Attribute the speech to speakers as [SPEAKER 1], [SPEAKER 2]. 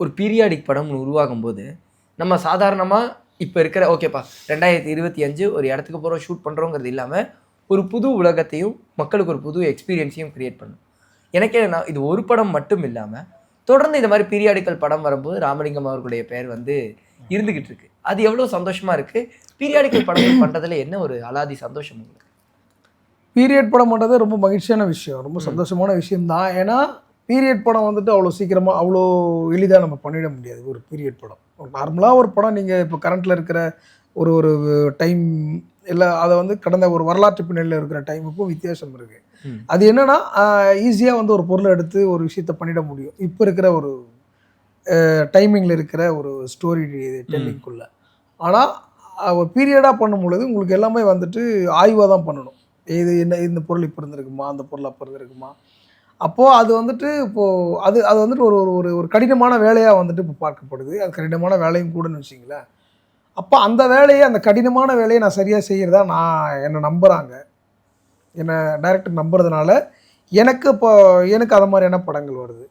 [SPEAKER 1] ஒரு பீரியாடிக் படம்னு உருவாகும்போது, நம்ம சாதாரணமா இப்ப இருக்கிற ஓகேப்பா 2025 ஒரு இடத்துக்கு போறோம், ஷூட் பண்றோங்கிறது இல்லாம, ஒரு புது உலகத்தையும், மக்களுக்கு ஒரு புது எக்ஸ்பீரியன்ஸையும் கிரியேட் பண்ணணும். எனக்கே இது ஒரு படம் மட்டும் இல்லாம, தொடர்ந்து இந்த மாரி பீரியாடிக்கல் படம் வரும்போது, ராமலிங்கம் அவர்களுடைய பெயர் இருந்துகிட்டு இருக்கு. அது எவ்வளோ சந்தோஷமா இருக்கு. பீரியாடிக்கல் படங்கள் பண்றதுல என்ன ஒரு அலாதி சந்தோஷம் உங்களுக்கு?
[SPEAKER 2] பீரியட் படம் பண்ணுறது ரொம்ப மகிழ்ச்சியான விஷயம். ரொம்ப சந்தோஷமான விஷயம் தான். ஏன்னா, பீரியட் படம் அவ்வளோ சீக்கிரமா, அவ்வளோ எளிதா நம்ம பண்ணிட முடியாது. ஒரு பீரியட் படம். நார்மலா ஒரு படம் நீங்க இப்போ கரண்ட்ல இருக்கிற ஒரு ஒரு டைம் இல்ல அத கடந்த ஒரு வரலாற்று பின்னணியில இருக்கிற டைமுக்கும் வித்தியாசம் இருக்கு. அது என்னன்னா, ஈஸியா ஒரு பொருள எடுத்து ஒரு விஷயத்த பண்ணிட முடியும். இப்ப இருக்கிற ஒரு டைமிங்ல இருக்கிற ஒரு ஸ்டோரி டெல்லிங்குள்ள. ஆனா, ஒரு பீரியடா பண்ணும்பொழுது உங்களுக்கு எல்லாமே ஆய்வா தான் பண்ணணும். இது என்ன இந்த பொருள் இப்ப இருந்திருக்குமா? அந்த பொருள் அப்ப இருந்திருக்குமா? அப்போ அது இப்போ அது அது ஒரு ஒரு ஒரு கடினமான வேலையா இப்போ பார்க்கப்படுது. அது கடினமான வேலையும் கூடன்னு வச்சுக்கங்களேன். அப்ப அந்த வேலைய அந்த கடினமான வேலைய நான் சரியா செய்றதா என்ன நம்புறாங்க. என்ன டைரக்டர் நம்புறதுனால, எனக்கு அத மாரியான படங்கள் வருது.